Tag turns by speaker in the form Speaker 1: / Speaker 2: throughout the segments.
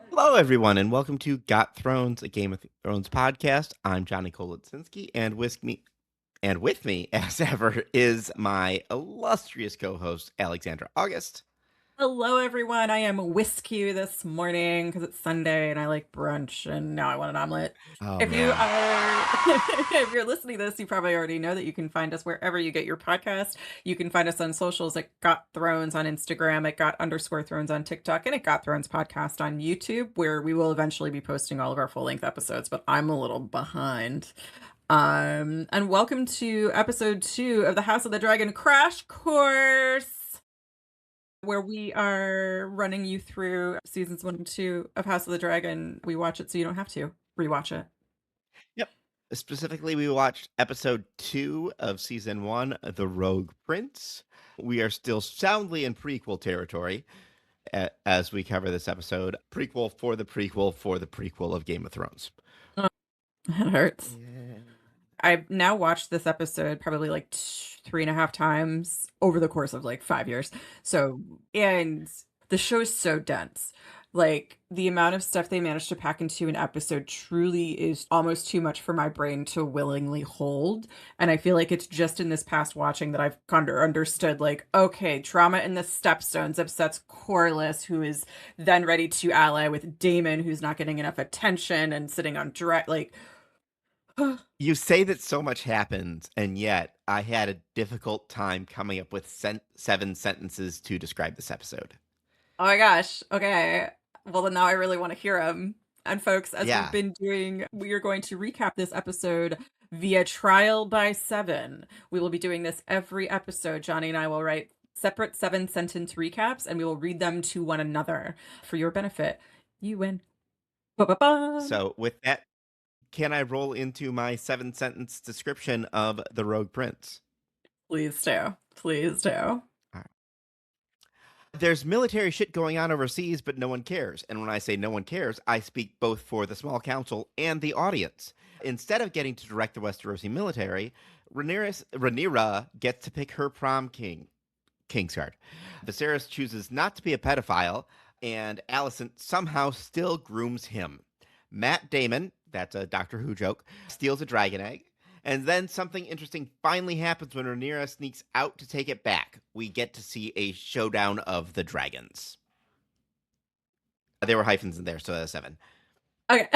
Speaker 1: Hello, everyone, and welcome to Got Thrones, a Game of Thrones podcast. I'm Johnny Kolodzinski, and with me, as ever, is my illustrious co-host Alexandra August.
Speaker 2: Hello, everyone. I am whiskey this morning because it's Sunday and I like brunch, and now I want an omelet.
Speaker 1: Oh
Speaker 2: If you
Speaker 1: man,
Speaker 2: are, if you're listening to this, you probably already know that you can find us wherever you get your podcast. You can find us on socials at Got Thrones on Instagram, at Got_Thrones on TikTok, and at Got Thrones Podcast on YouTube, where we will eventually be posting all of our full-length episodes, but I'm a little behind. And welcome to episode 2 of the House of the Dragon Crash Course, where we are running you through seasons 1 and 2 of House of the Dragon. We watch it so you don't have to rewatch it.
Speaker 1: yep. Specifically, we watched episode 2 of season 1, The Rogue Prince. We are still soundly in prequel territory as we cover this episode. Prequel for the prequel for the prequel of Game of Thrones.
Speaker 2: Oh, that hurts.
Speaker 1: Yeah.
Speaker 2: I've now watched this episode probably like 3.5 times over the course of like 5 years. So, and the show is so dense. Like, the amount of stuff they managed to pack into an episode truly is almost too much for my brain to willingly hold. And I feel like it's just in this past watching that I've kind of understood, like, okay, trauma in the Stepstones upsets Corlys, who is then ready to ally with Daemon, who's not getting enough attention and sitting on direct, like,
Speaker 1: You say that so much happens, and yet I had a difficult time coming up with 7 sentences to describe this episode.
Speaker 2: oh my gosh. Okay. Well, then now I really want to hear them. And folks, as
Speaker 1: Yeah.
Speaker 2: we've been doing, we are going to recap this episode via trial by 7. We will be doing this every episode. Johnny and I will write separate 7-sentence recaps, and we will read them to one another for your benefit. You win. Ba-ba-ba.
Speaker 1: So with that, can I roll into my 7-sentence description of the Rogue Prince?
Speaker 2: Please do. Please do.
Speaker 1: There's military shit going on overseas, but no one cares. And when I say no one cares, I speak both for the small council and the audience. Instead of getting to direct the Westerosi military, Rhaenyra gets to pick her prom Kingsguard. Viserys chooses not to be a pedophile, and Alicent somehow still grooms him. Matt Damon, that's a Doctor Who joke, steals a dragon egg. And then something interesting finally happens when Rhaenyra sneaks out to take it back. We get to see a showdown of the dragons. There were hyphens in there, so that's 7.
Speaker 2: Okay.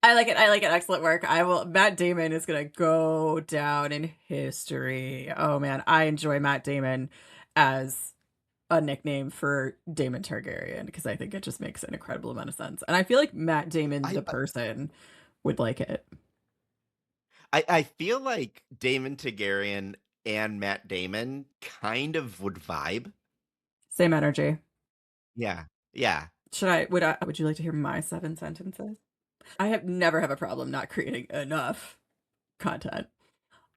Speaker 2: I like it. I like it. Excellent work. Matt Damon is going to go down in history. Oh man, I enjoy Matt Damon as a nickname for Daemon Targaryen because I think it just makes an incredible amount of sense. And I feel like Matt Damon, the person, would like it.
Speaker 1: I feel like Daemon Targaryen and Matt Damon kind of would vibe.
Speaker 2: Same energy.
Speaker 1: Yeah. Yeah.
Speaker 2: Would you like to hear my 7 sentences? I never have a problem not creating enough content.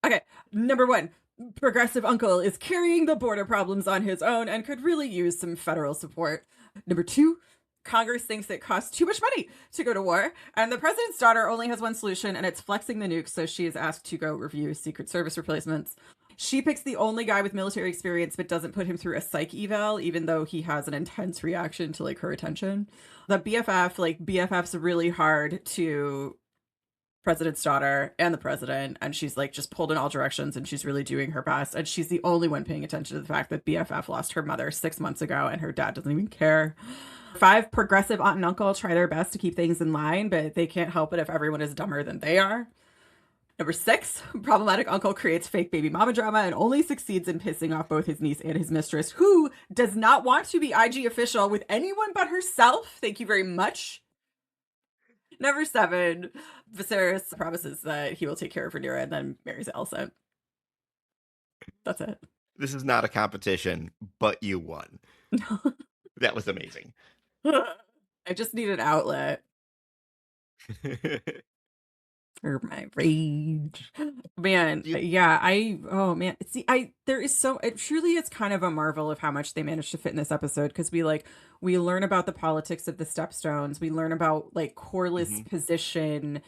Speaker 2: Okay, number 1. Progressive uncle is carrying the border problems on his own and could really use some federal support. Number 2. Congress thinks it costs too much money to go to war, and the president's daughter only has one solution, and it's flexing the nukes, so she is asked to go review Secret Service replacements. She picks the only guy with military experience, but doesn't put him through a psych eval, even though he has an intense reaction to, like, her attention. The BFF's really hard to president's daughter and the president, and she's, like, just pulled in all directions, and she's really doing her best, and she's the only one paying attention to the fact that BFF lost her mother 6 months ago, and her dad doesn't even care. 5, progressive aunt and uncle try their best to keep things in line, but they can't help it if everyone is dumber than they are. Number 6, problematic uncle creates fake baby mama drama and only succeeds in pissing off both his niece and his mistress, who does not want to be IG official with anyone but herself. Thank you very much. Number 7, Viserys promises that he will take care of Rhaenyra and then marries Alicent. That's it.
Speaker 1: This is not a competition, but you won. That was amazing.
Speaker 2: I just need an outlet for my rage. Man, yeah, oh man. See, there is it truly is kind of a marvel of how much they managed to fit in this episode, because we learn about the politics of the Stepstones. We learn about, like, Corlys' position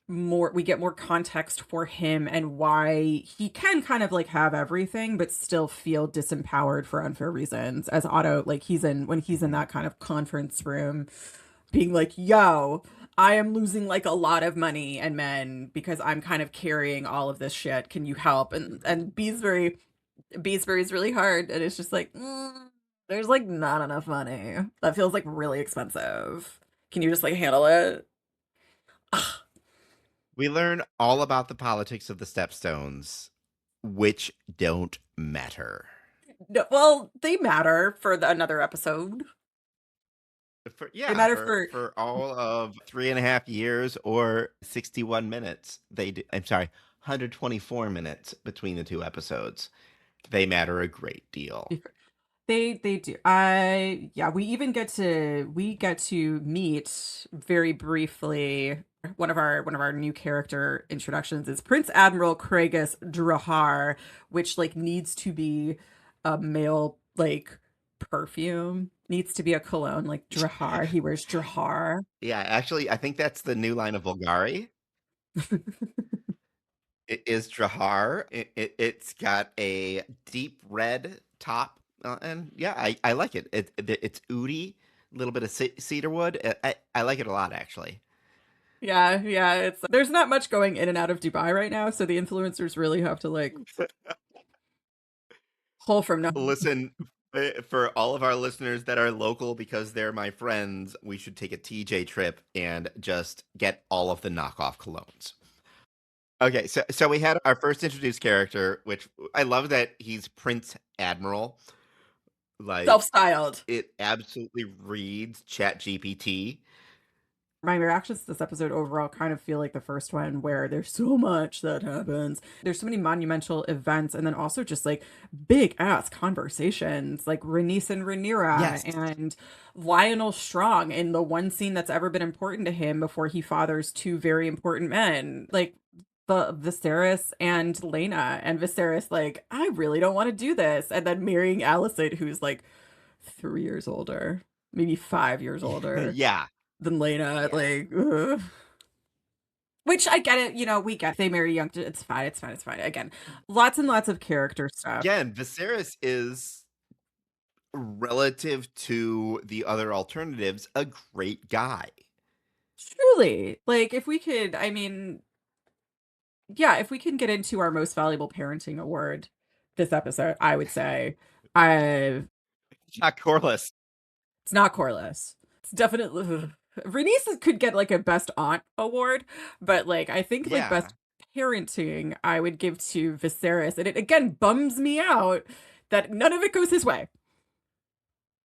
Speaker 2: we get more context for him and why he can kind of like have everything but still feel disempowered for unfair reasons. As Otto, like when he's in
Speaker 1: Mhm.
Speaker 2: that kind of conference room being like, yo, I am losing like a lot of money and men because I'm kind of carrying all of this shit. Can you help? And Beesbury's really hard, and it's just like, there's like not enough money. That feels like really expensive. Can you just like handle it?
Speaker 1: We learn all about the politics of the Stepstones, which don't matter.
Speaker 2: No, well, they matter for another episode. They
Speaker 1: Yeah,
Speaker 2: matter
Speaker 1: for
Speaker 2: for
Speaker 1: all of 3.5 years or 61 minutes. They do, I'm sorry, 124 minutes between the two episodes. They matter a great deal.
Speaker 2: they do. I yeah, we get to meet very briefly one of our new character introductions is Prince Admiral Craigus Drahar, which like needs to be a male like perfume. Needs to be a cologne like Drahar. He wears Drahar.
Speaker 1: Yeah, actually, I think that's the new line of Bulgari. It is Drahar. It's got a deep red top, and yeah, I like it. It's oudy, a little bit of cedarwood. I like it a lot, actually.
Speaker 2: Yeah, yeah, it's there's not much going in and out of Dubai right now, so the influencers really have to like pull from no.
Speaker 1: Listen, for all of our listeners that are local because they're my friends, we should take a TJ trip and just get all of the knockoff colognes. Okay, so we had our first introduced character, which I love that he's Prince Admiral. Like
Speaker 2: Self-styled.
Speaker 1: it absolutely reads Chat GPT.
Speaker 2: My reactions to this episode overall kind of feel like the first one where there's so much that happens. There's so many monumental events and then also just like big ass conversations like Rhaenys and Rhaenyra
Speaker 1: Yes.
Speaker 2: and Lionel Strong in the one scene that's ever been important to him before he fathers two very important men. Like the Viserys and Lena and Viserys like I really don't want to do this and then marrying Alicent who's like 3 years older, maybe 5 years older
Speaker 1: Yeah.
Speaker 2: than Lena,
Speaker 1: Yeah.
Speaker 2: like, ugh. Which I get it, you know, we get they marry young. It's fine, it's fine, it's fine. Again, lots and lots of character stuff.
Speaker 1: Again, Viserys is relative to the other alternatives a great guy.
Speaker 2: Truly, like, if we could, I mean, yeah, if we can get into our most valuable parenting award this episode, I would say, I
Speaker 1: Jack Corliss.
Speaker 2: it's not Corliss. It's definitely ugh. Rhaenys could get like a best aunt award, but like I think like
Speaker 1: Yeah.
Speaker 2: best parenting I would give to Viserys, and it again bums me out that none of it goes his way.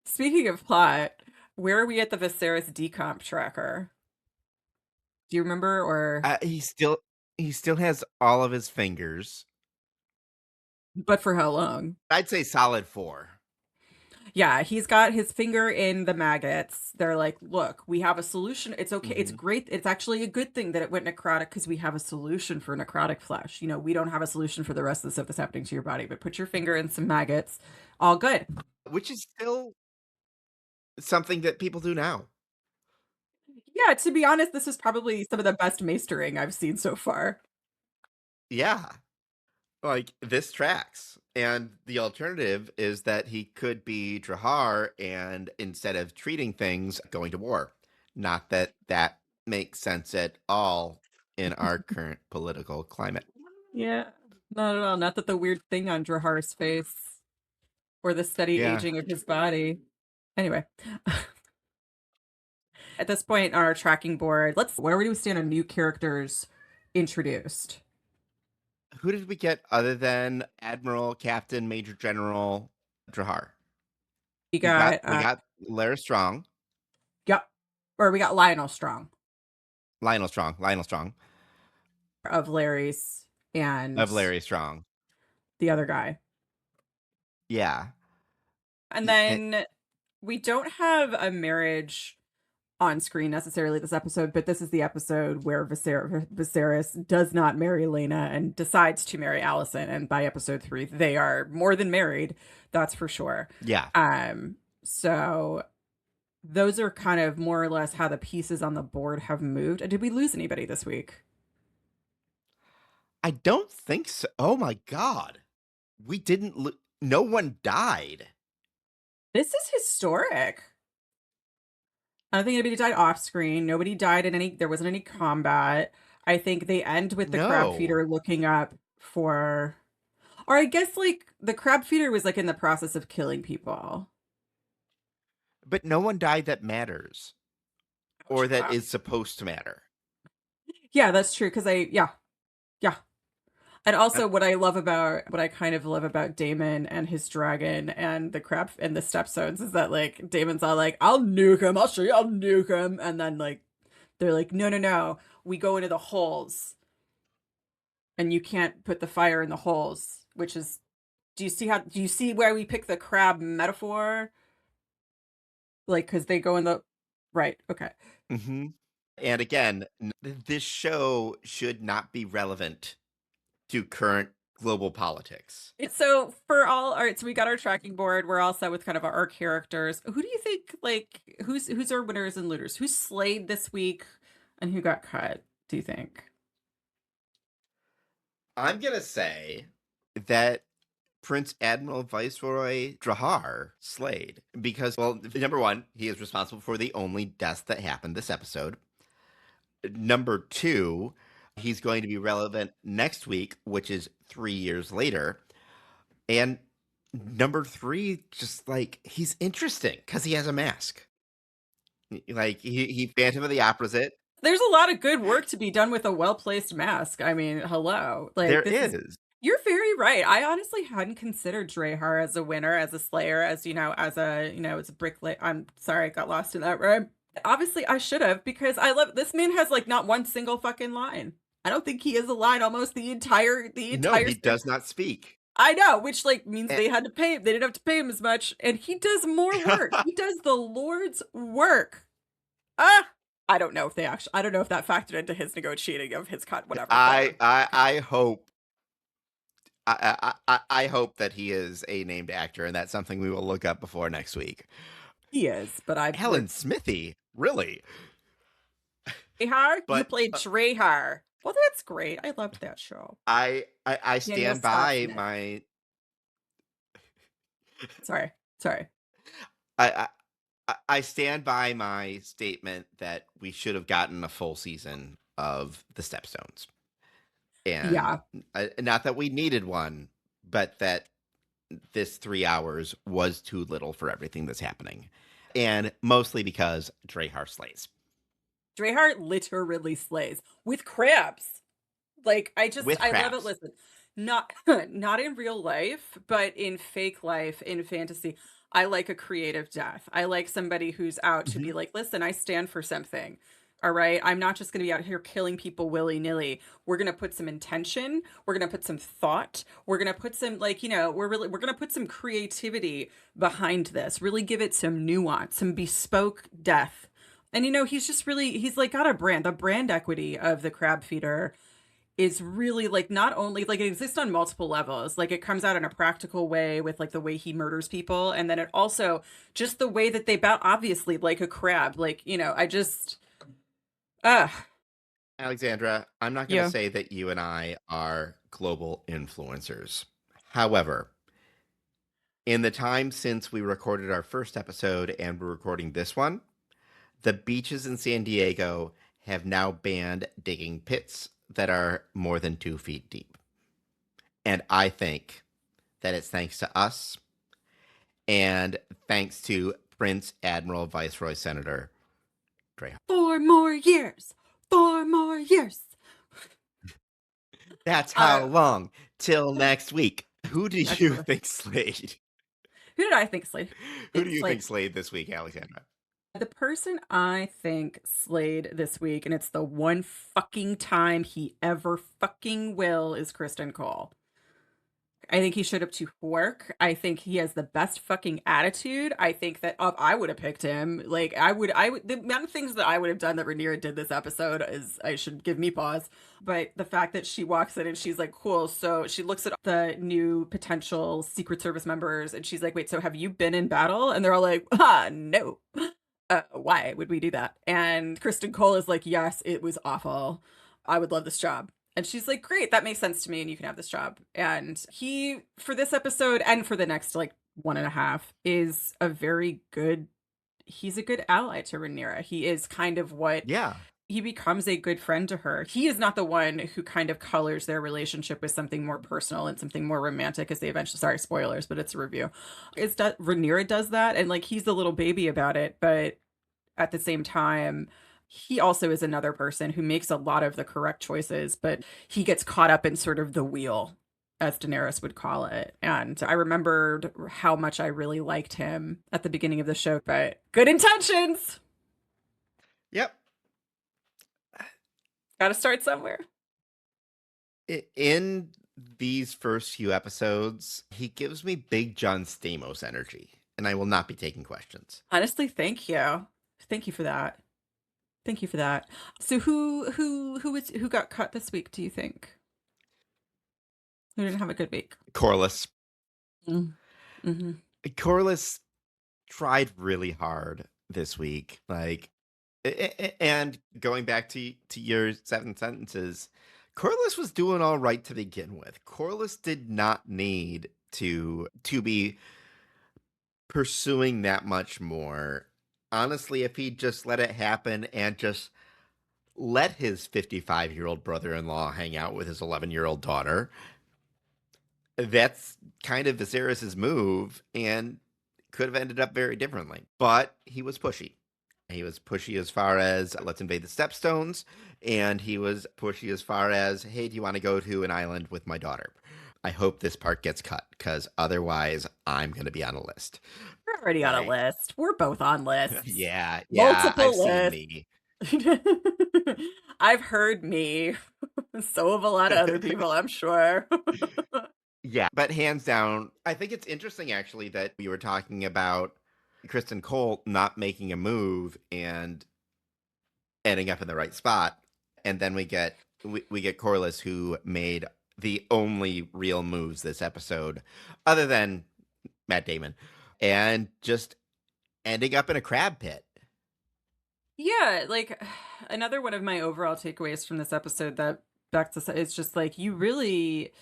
Speaker 2: Speaking of plot, where are we at the Viserys decomp tracker? Do you remember or
Speaker 1: He still has all of his fingers.
Speaker 2: but for how long?
Speaker 1: I'd say solid 4.
Speaker 2: Yeah, he's got his finger in the maggots. They're like, "Look, we have a solution. It's okay. It's
Speaker 1: Mhm.
Speaker 2: great. It's actually a good thing that it went necrotic because we have a solution for necrotic flesh. You know, we don't have a solution for the rest of the stuff that's happening to your body, but put your finger in some maggots. All good."
Speaker 1: Which is still something that people do now.
Speaker 2: Yeah, to be honest, this is probably some of the best maestering I've seen so far.
Speaker 1: Yeah. Like, this tracks. And the alternative is that he could be Drahar and instead of treating things, going to war. Not that that makes sense at all in our current political climate.
Speaker 2: Yeah, not at all. Not that the weird thing on Drahar's face or the steady
Speaker 1: Yeah.
Speaker 2: aging of his body. Anyway, at this point on our tracking board, let's where do we stand on new characters introduced?
Speaker 1: Who did we get other than Admiral, Captain, Major General Drahar?
Speaker 2: We
Speaker 1: We got
Speaker 2: got
Speaker 1: we got Lara Strong,
Speaker 2: yep, or we got Lionel Strong
Speaker 1: Lionel Strong
Speaker 2: of Larry's and
Speaker 1: of Larry Strong.
Speaker 2: the other guy.
Speaker 1: Yeah.
Speaker 2: And
Speaker 1: Y- eh,
Speaker 2: then we don't have a marriage on screen necessarily this episode, but this is the episode where Viserys does not marry Lena and decides to marry Alicent. And by episode 3, they are more than married. That's for sure.
Speaker 1: Yeah.
Speaker 2: So those are kind of more or less how the pieces on the board have moved. Did we lose anybody this week?
Speaker 1: I don't think so. Oh my god. We didn't lo no one died.
Speaker 2: This is historic. I don't think anybody died off screen. Nobody died in any there wasn't any combat. I think they end with the crab
Speaker 1: No,
Speaker 2: feeder looking up for or I guess, like, the crab feeder was, like, in the process of killing people.
Speaker 1: but no one died that matters
Speaker 2: Ouch.
Speaker 1: or that is supposed to matter.
Speaker 2: Yeah, that's true. Because yeah. And
Speaker 1: Uh,
Speaker 2: also what I kind of love about Damon and his dragon and the crab and the stepstones is that, like, Damon's all like, "I'll nuke him. I'll show you I'll nuke him." And then, like, they're like, "No, no, no. We go into the holes, and you can't put the fire in the holes," which is do you see where we pick the crab metaphor? Like, because they go in the right, okay.
Speaker 1: mhm. And again, this show should not be relevant to current global politics.
Speaker 2: So for all right, so we got our tracking board. We're all set with kind of our characters. Who do you think like who's our winners and looters? Who slayed this week and who got cut, do you think?
Speaker 1: I'm gonna say that Prince Admiral Viceroy Drahar slayed because, well, number one, he is responsible for the only deaths that happened this episode. Number two, he's going to be relevant next week, which is 3 years later. And number three, just like he's interesting because he has a mask. Like he Phantom of the Opposite.
Speaker 2: There's a lot of good work to be done with a well-placed mask. I mean, hello. Like
Speaker 1: There
Speaker 2: this is
Speaker 1: is.
Speaker 2: you're very right. I honestly hadn't considered Drahar as a winner, as a slayer, as as a as a bricklayer. I'm sorry, I got lost in that rhyme. Obviously, I should have because I love this man has like not one single fucking line. I don't think he has a line almost the
Speaker 1: No,
Speaker 2: entire
Speaker 1: he does not speak.
Speaker 2: I know, which like means
Speaker 1: And,
Speaker 2: they had to pay they didn't have to pay him as much, and he does more work. He does the Lord's work. Ah, I don't know if that factored into his negotiating of his cut, whatever, whatever.
Speaker 1: I hope I hope that he is a named actor, and that's something we will look up before next week.
Speaker 2: He is, but I
Speaker 1: Helen Smithy, really?
Speaker 2: Drahar, you
Speaker 1: But
Speaker 2: played Drahar. Well, that's great. I loved that show.
Speaker 1: I
Speaker 2: Daniel
Speaker 1: stand
Speaker 2: Scott's
Speaker 1: by
Speaker 2: in it.
Speaker 1: my
Speaker 2: Sorry, sorry.
Speaker 1: I, I stand by my statement that we should have gotten a full season of the Stepstones, and
Speaker 2: Yeah,
Speaker 1: not that we needed one, but that this 3 hours was too little for everything that's happening, and mostly because Drahar slays
Speaker 2: Drahar literally slays with crabs. Like,
Speaker 1: with
Speaker 2: I love it.
Speaker 1: crabs.
Speaker 2: Listen, not not in real life, but in fake life, in fantasy. I like a creative death. I like somebody who's out to be
Speaker 1: Mhm.
Speaker 2: like, listen, I stand for something. All right. I'm not just going to be out here killing people willy-nilly. We're going to put some intention. We're going to put some thought. We're going to put some like, we're going to put some creativity behind this. Really give it some nuance, some bespoke death. And he's just really he's like got a brand. The brand equity of the crab feeder is really like not only like it exists on multiple levels, like it comes out in a practical way with like the way he murders people, and then it also just the way that they bow, obviously like a crab, like I just ah
Speaker 1: Alexandra, I'm not going to
Speaker 2: yeah
Speaker 1: say that you and I are global influencers. However, in the time since we recorded our first episode and we're recording this one, the beaches in San Diego have now banned digging pits that are more than 2 feet deep. And I think that it's thanks to us and thanks to Prince Admiral Viceroy Senator Dre.
Speaker 2: 4 more years, 4 more years.
Speaker 1: That's
Speaker 2: uh
Speaker 1: how long till next week. Who do you
Speaker 2: Excellent.
Speaker 1: think slayed?
Speaker 2: Who did I think slayed?
Speaker 1: Who do
Speaker 2: It's
Speaker 1: you
Speaker 2: like
Speaker 1: think slayed this week, Alexandra?
Speaker 2: the person I think slayed this week, and it's the one fucking time he ever fucking will, is Kristen Cole. I think he showed up to work. I think he has the best fucking attitude. I think that I would have picked him. Like I would. The amount of things that I would have done that Rhaenyra did this episode is I should give me pause. But the fact that she walks in and she's like, "Cool." So she looks at the new potential Secret Service members and she's like, "Wait, so have you been in battle?" And they're all like, "Ah, no." Why would we do that? And Kristen Cole is like, "Yes, it was awful. I would love this job." And she's like, "Great, that makes sense to me, and you can have this job." And he, for this episode and for the next like one and a half, is a very good he's a good ally to Rhaenyra. He is kind of what
Speaker 1: Yeah.
Speaker 2: he becomes a good friend to her. He is not the one who kind of colors their relationship with something more personal and something more romantic as they eventually, sorry, spoilers, but it's a review. Rhaenyra does that, and like he's a little baby about it, but at the same time, he also is another person who makes a lot of the correct choices, but he gets caught up in sort of the wheel, as Daenerys would call it. And I remembered how much I really liked him at the beginning of the show, but good intentions.
Speaker 1: Yep.
Speaker 2: Got to start somewhere.
Speaker 1: In these first few episodes, he gives me Big John Stamos energy, and I will not be taking questions.
Speaker 2: Honestly, thank you. Thank you for that. Thank you for that. So who got cut this week, do you think? Who didn't have a good week?
Speaker 1: Corlys.
Speaker 2: Mm. Mm-hmm.
Speaker 1: Corlys tried really hard this week. And going back to your 7 sentences, Corlys was doing all right to begin with. Corlys did not need to be pursuing that much more. Honestly, if he just let it happen and just let his 55-year-old brother-in-law hang out with his 11-year-old daughter, that's kind of Viserys's move and could have ended up very differently. But he was pushy. He was pushy as far as let's invade the Stepstones, and he was pushy as far as, hey, do you want to go to an island with my daughter? I hope this part gets cut, because otherwise I'm going to be on a list.
Speaker 2: We're already on a list. We're both on lists.
Speaker 1: Yeah, I've
Speaker 2: Multiple
Speaker 1: seen
Speaker 2: lists.
Speaker 1: me.
Speaker 2: I've heard me. So have a lot of other people, I'm sure.
Speaker 1: Yeah, but hands down, I think it's interesting actually that we were talking about Kristen Cole not making a move and ending up in the right spot, and then we get Corlys, who made the only real moves this episode, other than Matt Damon, and just ending up in a crab pit.
Speaker 2: Yeah, like another one of my overall takeaways from this episode that back to is just like you really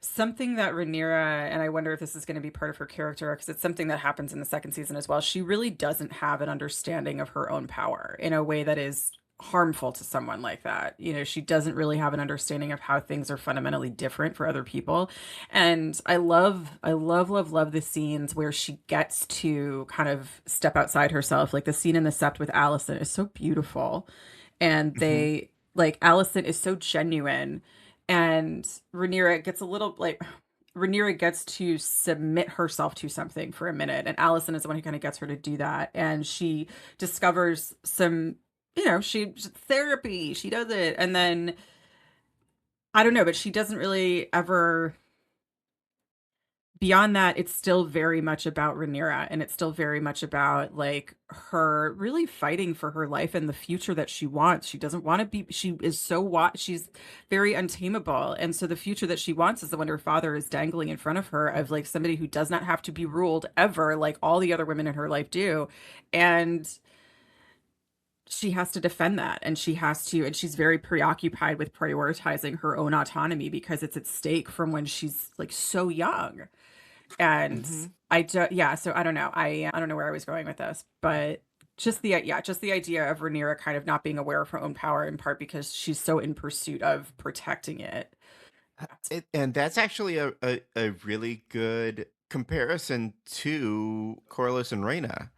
Speaker 2: something that Rhaenyra, and I wonder if this is going to be part of her character because it's something that happens in the second season as well. She really doesn't have an understanding of her own power in a way that is harmful to someone like that. You know, she doesn't really have an understanding of how things are fundamentally different for other people. And I love the scenes where she gets to kind of step outside herself. Like the scene in the Sept with Allison is so beautiful. And
Speaker 1: Mhm.
Speaker 2: they like Allison is so genuine and Rhaenyra gets a little like Rhaenyra gets to submit herself to something for a minute, and Allison is the one who kind of gets her to do that, and she discovers some, you know, she therapy, she does it, and then I don't know, but she doesn't really ever beyond that, it's still very much about Rhaenyra, and it's still very much about, like, her really fighting for her life and the future that she wants. She doesn't wanna be she is so she's very untamable, and so the future that she wants is the one her father is dangling in front of her of, like, somebody who does not have to be ruled ever like all the other women in her life do, and she has to defend that, and she's very preoccupied with prioritizing her own autonomy because it's at stake from when she's, like, so young. And
Speaker 1: Mhm.
Speaker 2: yeah, so I don't know. I don't know where I was going with this, but just the idea of Rhaenyra kind of not being aware of her own power in part because she's so in pursuit of protecting it.
Speaker 1: And that's actually a really good comparison to Corlys and Rhaena.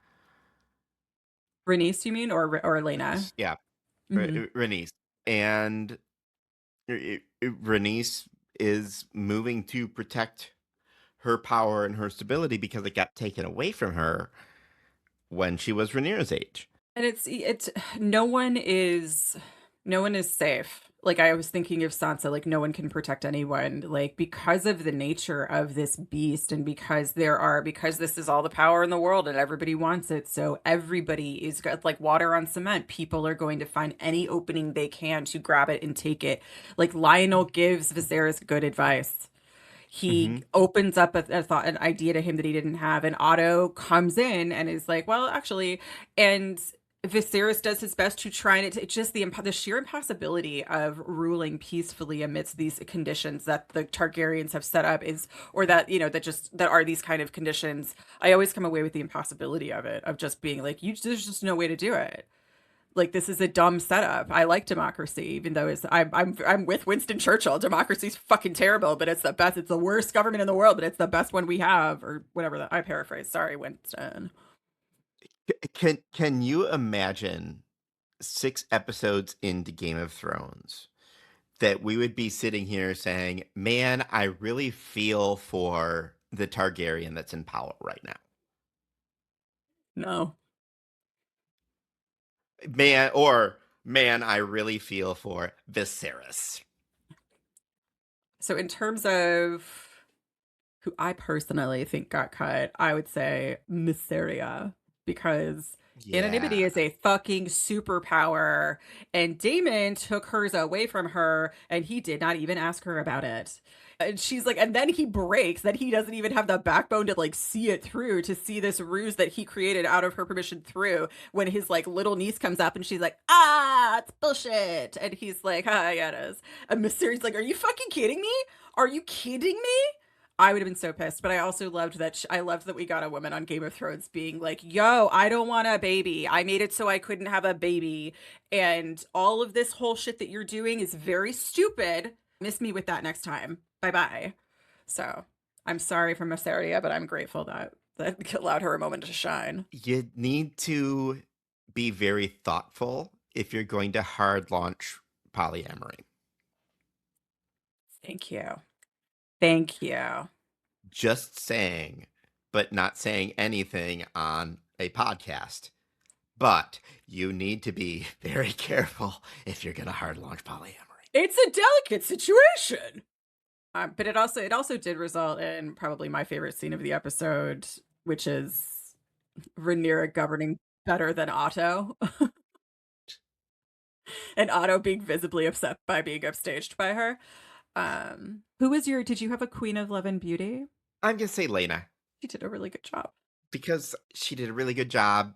Speaker 2: Rhaenys, you mean, or Elena?
Speaker 1: Yeah,
Speaker 2: Hmm.
Speaker 1: Rhaenys. And Rhaenys is moving to protect her power and her stability because it got taken away from her when she was Rhaenyra's age.
Speaker 2: And it's no one is safe. Like I was thinking of Sansa, like no one can protect anyone, like because of the nature of this beast and because this is all the power in the world and everybody wants it. So everybody is got like water on cement. People are going to find any opening they can to grab it and take it. Like Lionel gives Viserys good advice. He
Speaker 1: Hmm.
Speaker 2: opens up a thought, an idea to him that he didn't have, and Otto comes in and is like, "Well, actually," and Viserys does his best to try and it's just the sheer impossibility of ruling peacefully amidst these conditions that the Targaryens have set up is, or that, that are these kind of conditions. I always come away with the impossibility of it, of just being like, there's just no way to do it. Like, this is a dumb setup. I like democracy, even though I'm with Winston Churchill. Democracy's fucking terrible, but it's the best. It's the worst government in the world, but it's the best one we have, or whatever. I paraphrase. Sorry, Winston.
Speaker 1: Can you imagine 6 episodes into Game of Thrones that we would be sitting here saying, "Man, I really feel for the Targaryen that's in power right now."
Speaker 2: No.
Speaker 1: Man, I really feel for Viserys.
Speaker 2: So in terms of who I personally think got cut, I would say Mysteria, because anonymity
Speaker 1: Yeah.
Speaker 2: is a fucking superpower, and Damon took hers away from her, and he did not even ask her about it. And she's like, and then he breaks that he doesn't even have the backbone to like see it through, to see this ruse that he created out of her permission through, when his like little niece comes up and she's like, ah, it's bullshit. And he's like, ah, yeah, it is. And Mysterious like, are you fucking kidding me? Are you kidding me? I would have been so pissed, but I also loved that I loved that we got a woman on Game of Thrones being like, "Yo, I don't want a baby. I made it so I couldn't have a baby, and all of this whole shit that you're doing is very stupid. Miss me with that next time. Bye-bye." So, I'm sorry for Masseria, but I'm grateful that allowed her a moment to shine.
Speaker 1: You need to be very thoughtful if you're going to hard launch polyamory.
Speaker 2: Thank you. Thank you.
Speaker 1: Just saying, but not saying anything on a podcast. But you need to be very careful if you're going to hard launch polyamory.
Speaker 2: It's a delicate situation. But it also did result in probably my favorite scene of the episode, which is Rhaenyra governing better than Otto, and Otto being visibly upset by being upstaged by her. Did you have a Queen of Love and Beauty?
Speaker 1: I'm going to say Lena
Speaker 2: She did a really good job.
Speaker 1: because she did a really good job.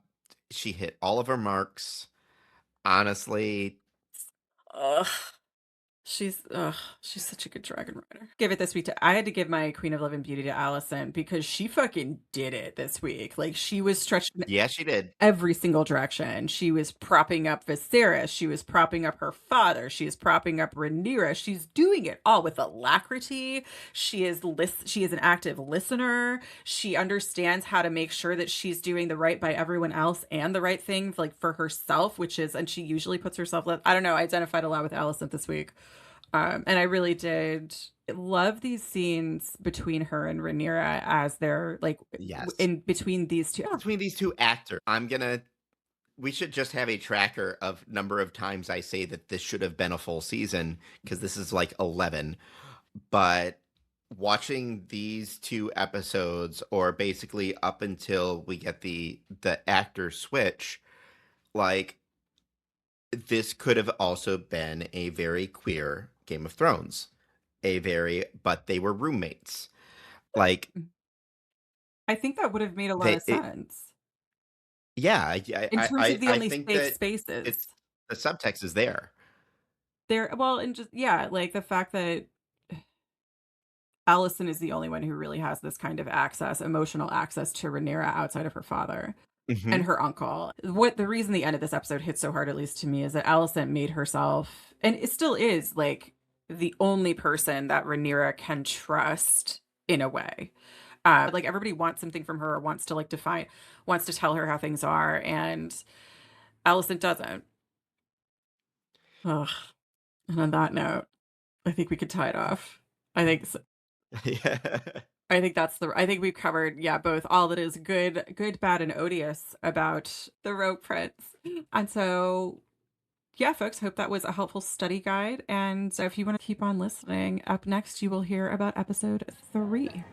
Speaker 1: She hit all of her marks. Honestly,
Speaker 2: Ugh. She's such a good dragon rider. Give it this week I had to give my Queen of Love and Beauty to Allison because she fucking did it this week. Like, she was stretched in
Speaker 1: yeah, she did.
Speaker 2: every single direction. She was propping up Viserys. She was propping up her father. She is propping up Rhaenyra. She's doing it all with alacrity. She is an active listener. She understands how to make sure that she's doing the right by everyone else and the right thing like for herself, and she usually puts herself. I don't know. I identified a lot with Allison this week. And I really did love these scenes between her and Rhaenyra as they're like
Speaker 1: Yes.
Speaker 2: in between these two.
Speaker 1: Between these two actors, we should just have a tracker of number of times I say that this should have been a full season, because this is like 11. But watching these 2 episodes, or basically up until we get the actor switch, like, this could have also been a very queer Game of Thrones. But they were roommates. Like,
Speaker 2: I think that would have made a lot of
Speaker 1: it,
Speaker 2: sense
Speaker 1: yeah,
Speaker 2: in terms of the
Speaker 1: I
Speaker 2: only
Speaker 1: think
Speaker 2: safe
Speaker 1: that
Speaker 2: spaces
Speaker 1: it's the subtext is there.
Speaker 2: there. Well, and just yeah, like the fact that Allison is the only one who really has this kind of emotional access to Rhaenyra outside of her father
Speaker 1: Hmm.
Speaker 2: and her uncle. What the reason the end of this episode hit so hard, at least to me, is that Allison made herself, and it still is, like the only person that Rhaenyra can trust in a way. Like everybody wants something from her, or wants to wants to tell her how things are, and Allison doesn't. Ugh. And on that note, I think we could tie it off. I think
Speaker 1: Yeah.
Speaker 2: I think we've covered, yeah, both all that is good, bad, and odious about the Rogue Prince. And so, yeah, folks, hope that was a helpful study guide. And so if you want to keep on listening, up next you will hear about episode 3.